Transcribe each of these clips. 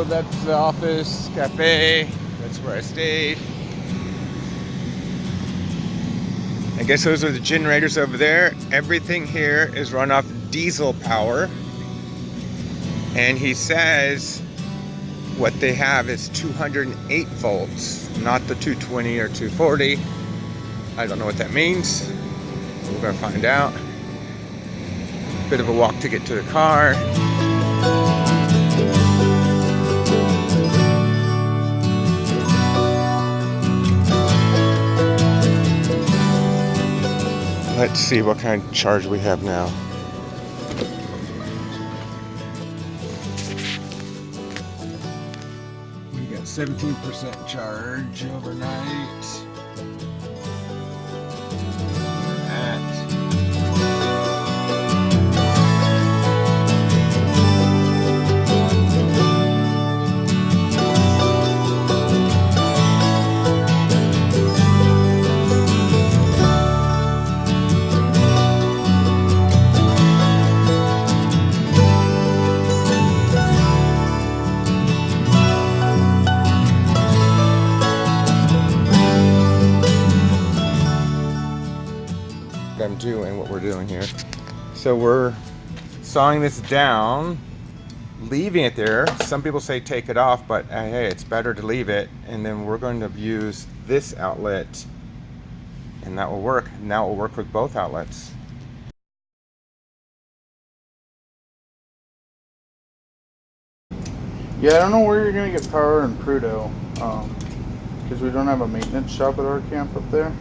that's the office, cafe. That's where I stayed. I guess those are the generators over there. Everything here is run off diesel power. And he says what they have is 208 volts, not the 220 or 240. I don't know what that means. We're gonna find out. Bit of a walk to get to the car. Let's see what kind of charge we have now. We got 17% charge overnight. I'm doing what we're doing here. So we're sawing this down, leaving it there. Some people say take it off, but hey, it's better to leave it. And then we're going to use this outlet, and that will work. Now it will work with both outlets. Yeah, I don't know where you're gonna get power in Prudhoe, because we don't have a maintenance shop at our camp up there.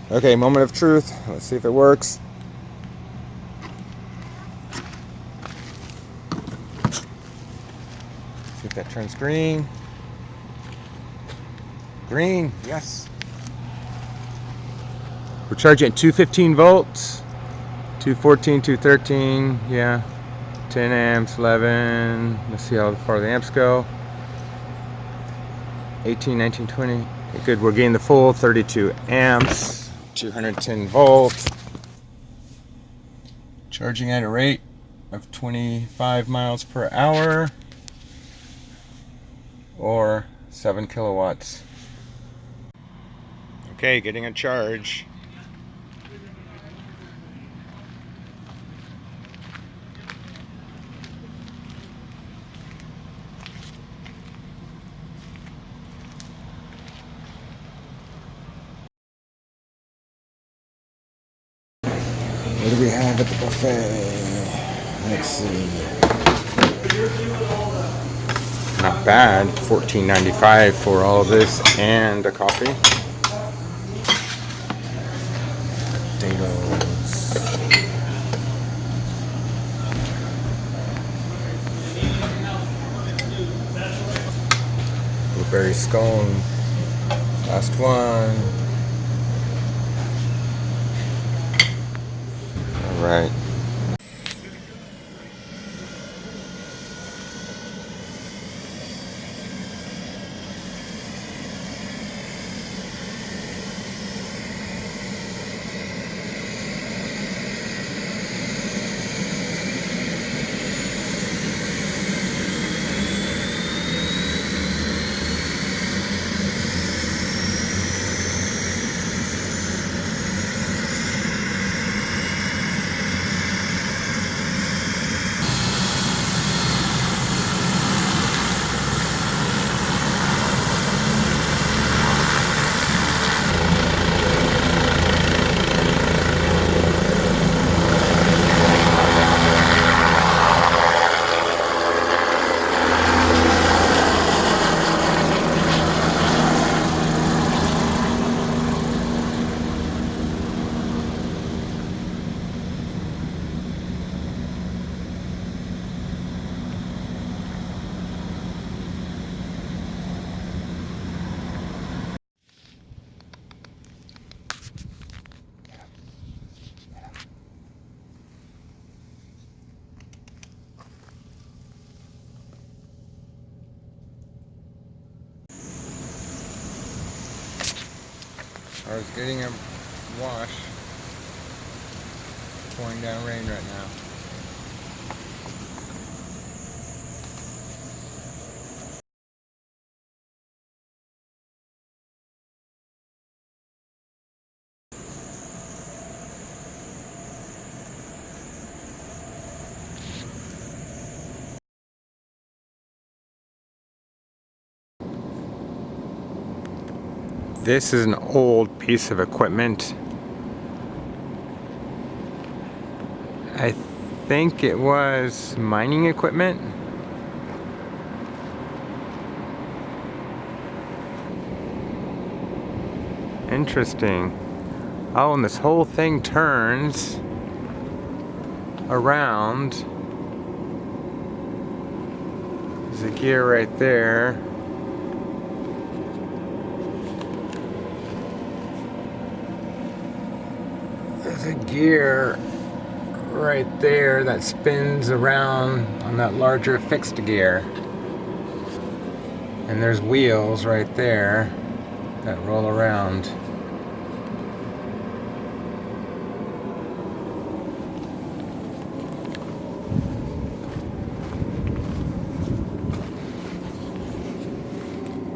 Okay, moment of truth. Let's see if it works. See if that turns green. Green, yes. We're charging at 215 volts, 214, 213, yeah. 10 amps, 11. Let's see how far the amps go. 18, 19, 20. Okay, good, we're getting the full 32 amps. 210 volts, charging at a rate of 25 miles per hour or 7 kilowatts. Okay, getting a charge. What do we have at the buffet? Let's see. Not bad. $14.95 for all of this and a coffee. Potatoes. Blueberry scone. Last one. Right. or is getting a wash. Pouring down rain right now. This is an old piece of equipment. I think it was mining equipment. Interesting. Oh, and this whole thing turns around. There's a gear right there. There's a gear right there that spins around on that larger fixed gear. And there's wheels right there that roll around.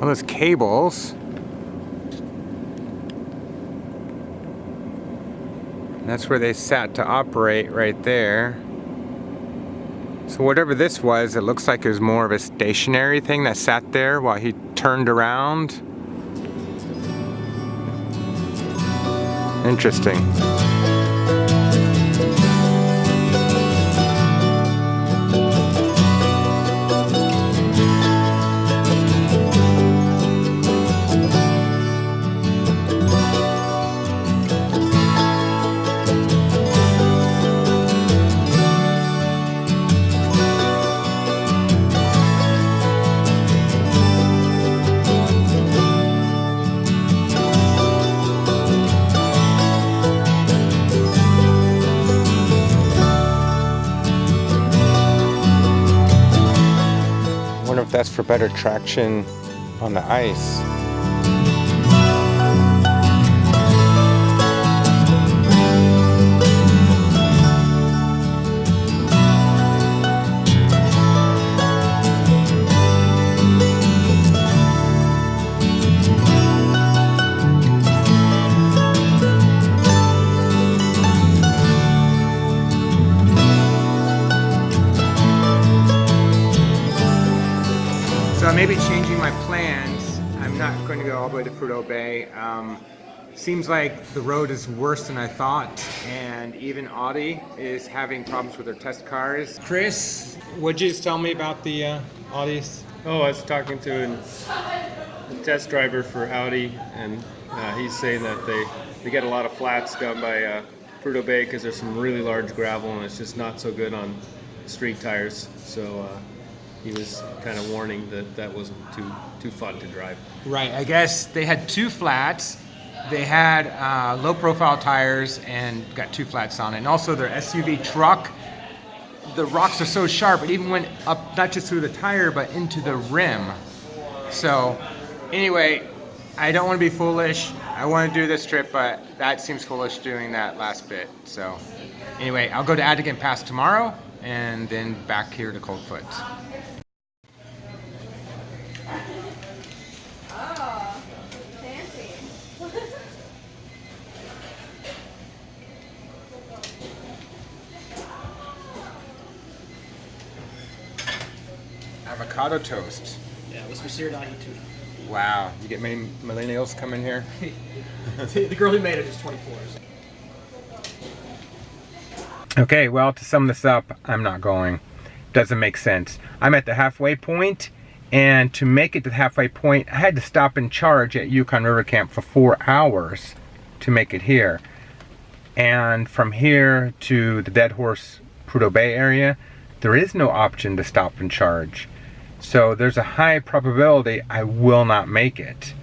All those cables. That's where they sat to operate right there. So whatever this was, it looks like it was more of a stationary thing that sat there while he turned around. Interesting. If that's for better traction on the ice. Maybe changing my plans. I'm not going to go all the way to Prudhoe Bay. Seems like the road is worse than I thought, and even Audi is having problems with their test cars. Chris, what'd you just tell me about the Audis? Oh, I was talking to a test driver for Audi, and he's saying that they get a lot of flats down by Prudhoe Bay because there's some really large gravel, and it's just not so good on street tires. So he was kind of warning that that wasn't too fun to drive. Right, I guess they had two flats. They had low profile tires and got two flats on it. And also their SUV truck, the rocks are so sharp, it even went up not just through the tire, but into the rim. So anyway, I don't want to be foolish. I want to do this trip, but that seems foolish doing that last bit. So anyway, I'll go to Atigun Pass tomorrow and then back here to Coldfoot. Avocado toast. Yeah, it was for seared ahi tuna. Wow, you get many millennials coming here? The girl who made it is 24. Okay, well, to sum this up, I'm not going. Doesn't make sense. I'm at the halfway point, and to make it to the halfway point, I had to stop and charge at Yukon River Camp for 4 hours to make it here. And from here to the Deadhorse Prudhoe Bay area, there is no option to stop and charge. So there's a high probability I will not make it.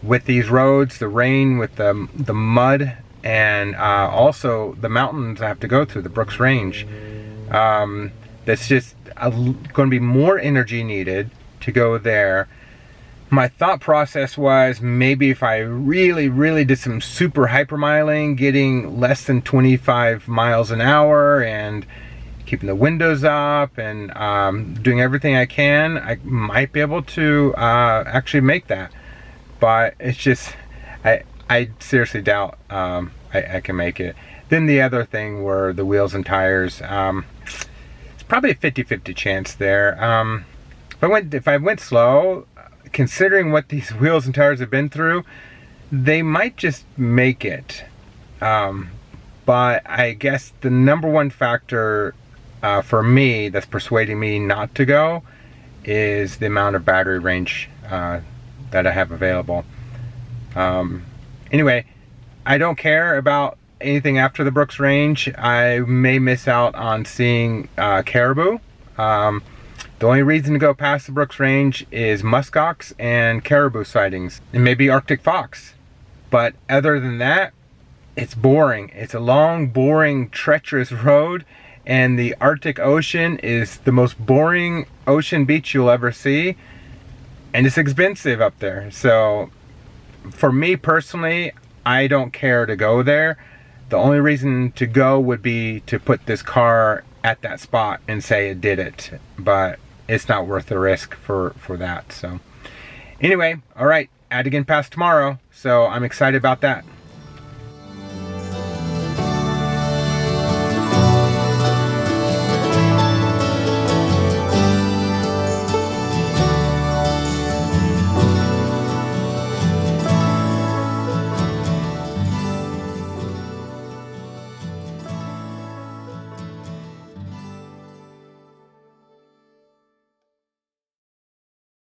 With these roads, the rain, with the mud, and also the mountains I have to go through, the Brooks Range, that's just going to be more energy needed to go there My thought process was maybe if I really did some super hypermiling, getting less than 25 miles an hour and keeping the windows up and doing everything I can, I might be able to actually make that. But it's just, I seriously doubt I can make it. Then the other thing were the wheels and tires. It's probably a 50-50 chance there. If I went slow, considering what these wheels and tires have been through, they might just make it. But I guess the number one factor for me that's persuading me not to go is the amount of battery range that I have available. Anyway, I don't care about anything after the Brooks Range. I may miss out on seeing caribou. The only reason to go past the Brooks Range is muskox and caribou sightings, and maybe Arctic fox. But other than that, it's boring. It's a long, boring, treacherous road, and the Arctic Ocean is the most boring ocean beach you'll ever see, and it's expensive up there. So for me personally, I don't care to go there. The only reason to go would be to put this car at that spot and say it did it, but it's not worth the risk for that. So anyway, all right, Atigun Pass tomorrow, so I'm excited about that.